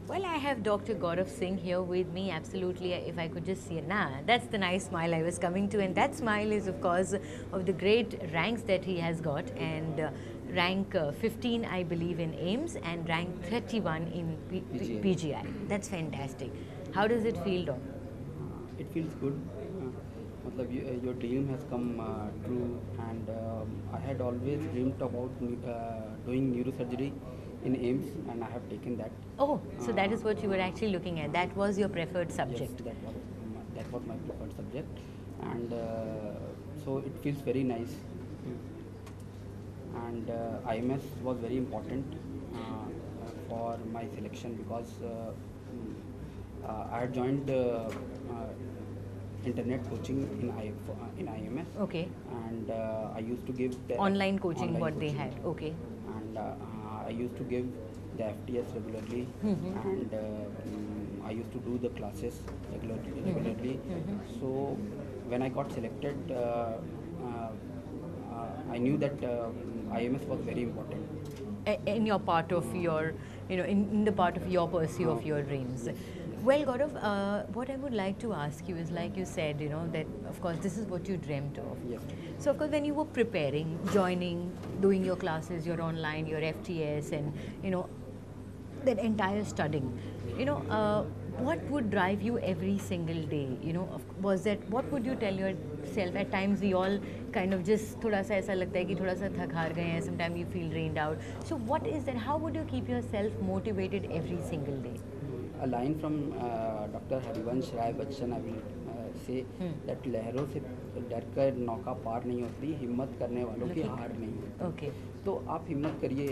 Well, I have Dr. Gaurav Singh here with me. Absolutely, if I could just see it. Nah, that's the nice smile I was coming to, and that smile is, of course, of the great ranks that he has got, and rank 15, I believe, in AIMS, and rank 31 in PGI. PGI. That's fantastic. How does it feel, Doc? It feels good. Your dream has come true, and I had always dreamed about doing neurosurgery in AIMS, and I have taken that. Oh, so that Uh, is what you were actually looking at. That was your preferred yes, subject. that was my preferred subject, and so it feels very nice. And IMS was very important for my selection because I had joined internet coaching in IMS, Okay. and I used to give the Online coaching, online what they coaching. had. Okay. And I used to give the FTS regularly, and I used to do the classes regularly. So when I got selected, uh, I knew that IMS was very important. In your part of your, in the part of your pursuit of your dreams. Yes. Well, Gaurav, what I would like to ask you is, like you said, that of course this is what you dreamt of. Yes. So of course, when you were preparing, joining, doing your classes, your online, your FTS, and that entire studying, what would drive you every single day? Was that, what would you tell yourself? At times we all kind of just थोड़ा सा ऐसा लगता है कि थोड़ा सा थक हार गए हैं. Sometimes you feel drained out. So what is that? How would you keep yourself motivated every single day? A line from Dr. Harivansh Rai Bachchan, I will say that लहरों से डरकर नौका पार नहीं होती, हिम्मत करने वालों की हार नहीं होती. Okay. तो आप हिम्मत करिए,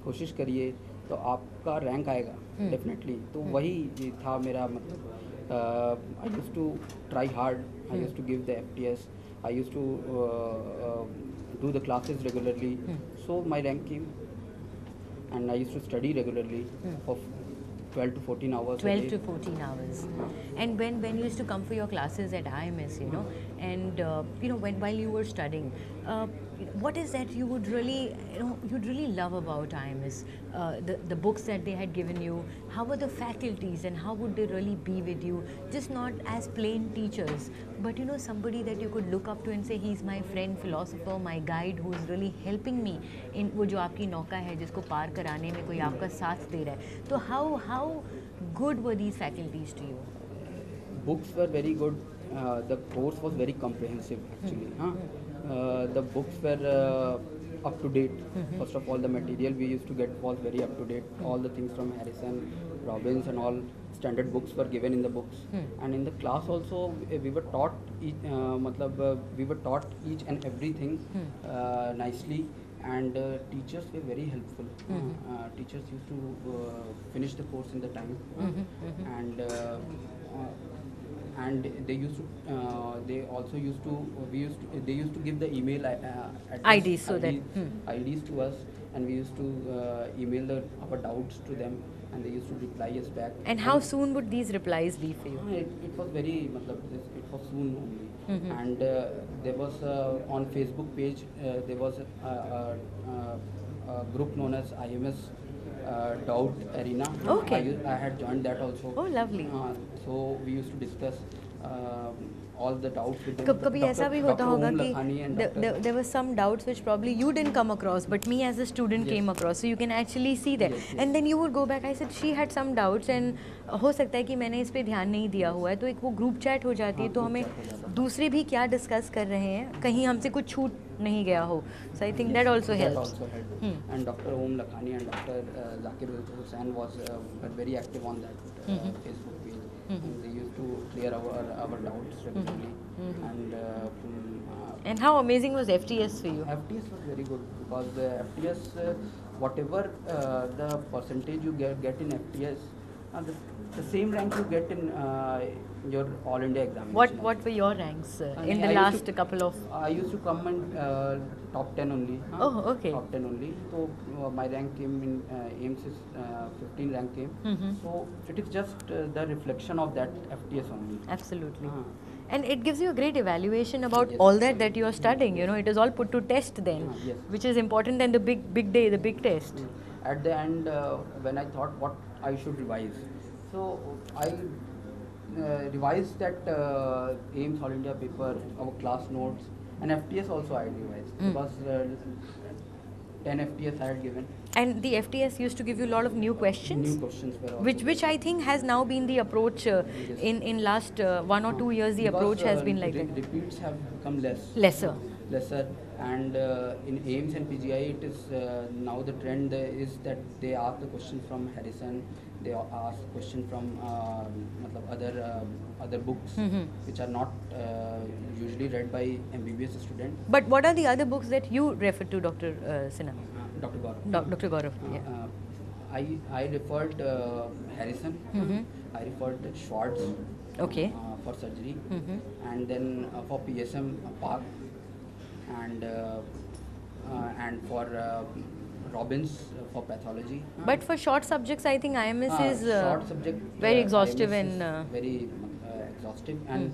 कोशिश करिए, तो आपका रैंक आएगा डेफिनेटली. तो वही था मेरा, मतलब I used to try hard, I used to give the FTS, I used to do the classes regularly. So my rank came, and I used to study regularly for 12 to 14 hours 12 a day. to 14 hours. And when you used to come for your classes at IMS, and while you were studying, what is that you would really, you'd really love about IMS? The books that they had given you, how were the faculties, and how would they really be with you? Just not as plain teachers, but somebody that you could look up to and say, he's my friend, philosopher, my guide, who is really helping me in वो जो आपकी नौका है जिसको पार कराने में कोई आपका साथ दे रहा है. तो how good were these faculties to you? Books were very good. The course was very comprehensive actually. The books were up to date. First of all, the material we used to get was very up to date. All the things from Harrison, Robbins, and all standard books were given in the books. And in the class also, we were taught we were taught each and everything nicely. And teachers were very helpful. Teachers used to finish the course in the time, and they used to they also used to they used to give the email IDs, so that IDs to us, and we used to email our doubts to them, and they used to reply us back. And how soon would these replies be for you? It was very it was soon only. And there was on Facebook page there was a group known as IMS Doubt Arena. Okay. I had joined that also. Oh, lovely. So we used to discuss all the doubts with them. कभी ऐसा भी होता होगा कि and there were some doubts which probably you didn't come across, but me as a student came across, so you can actually see that. And then you would go back. I said she had some doubts, and हो सकता है कि मैंने इस पे ध्यान नहीं दिया हुआ है, तो एक वो ग्रुप चैट हो जाती है, तो हमें दूसरे भी क्या डिस्कस कर रहे हैं, कहीं हमसे कुछ छूट नहीं गया हो. So I think that also helps. And Dr. Om Lakhani and Dr. Zakir Hussain were very active on that Facebook page. And they used to clear our doubts regularly. And how amazing was FTS for you? FTS was very good because the FTS, whatever the percentage you get in FTS, the same rank you get in your All India examination. What were your ranks in the I used last to- couple of? I used to come in top 10 only. Oh, okay. Top 10 only. So my rank came in AIMS is 15 rank came. So it is just the reflection of that FTS only. Absolutely. Uh, And it gives you a great evaluation about Yes. all that you are studying. It is all put to test then, Yes. which is important than the big day, the big test. At the end, when I thought what I should revise. So I revised that AIMS All India paper, our class notes, and FTS also I revised because 10 FTS I had given. And the FTS used to give you a lot of new questions. New questions were also Which I think has now been the approach Yes. in last 1 or 2 years. The Because, approach has been like that. repeats have become Lesser. lesser, and in AIMS and PGI it is now the trend is that they ask the question from Harrison, they ask question from matlab other books which are not usually read by MBBS student. But what are the other books that you refer to, Dr. Sinha? Dr. Gaurav. Dr. Gaurav. Yeah. I referred Harrison. I referred Schwartz. Okay. For surgery, and then for PSM Park, and for Robbins for pathology. But for short subjects, I think IMS is short subject very exhaustive IMS is and very exhaustive, and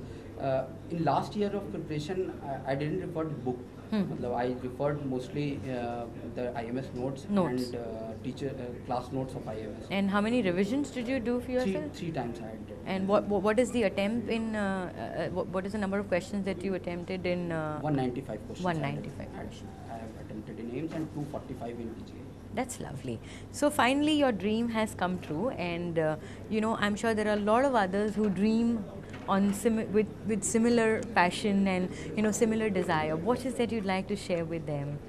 in last year of preparation I didn't refer to book. Matlab, I referred mostly the IMS notes. Notes. And teacher class notes of IMS. And how many revisions did you do for yourself? Three times I did. And what is the attempt in what is the number of questions that you attempted in 195 questions. 195 I have attempted in AIMS and 245 in PGI. That's lovely. So finally your dream has come true, and I'm sure there are a lot of others who dream on with similar passion and similar desire. What is that you'd like to share with them?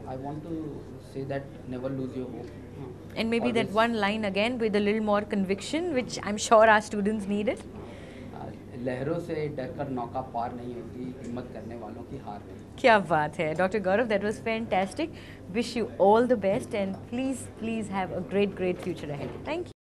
I want to say that never lose your hope. And maybe that Always, one line again with a little more conviction, which I'm sure our students need it. लहरों से डरकर नौका पार नहीं होती, हिम्मत करने वालों की हार नहीं. क्या बात है, Dr. Gaurav, that was fantastic. Wish you all the best, and please have a great future ahead. Thank you.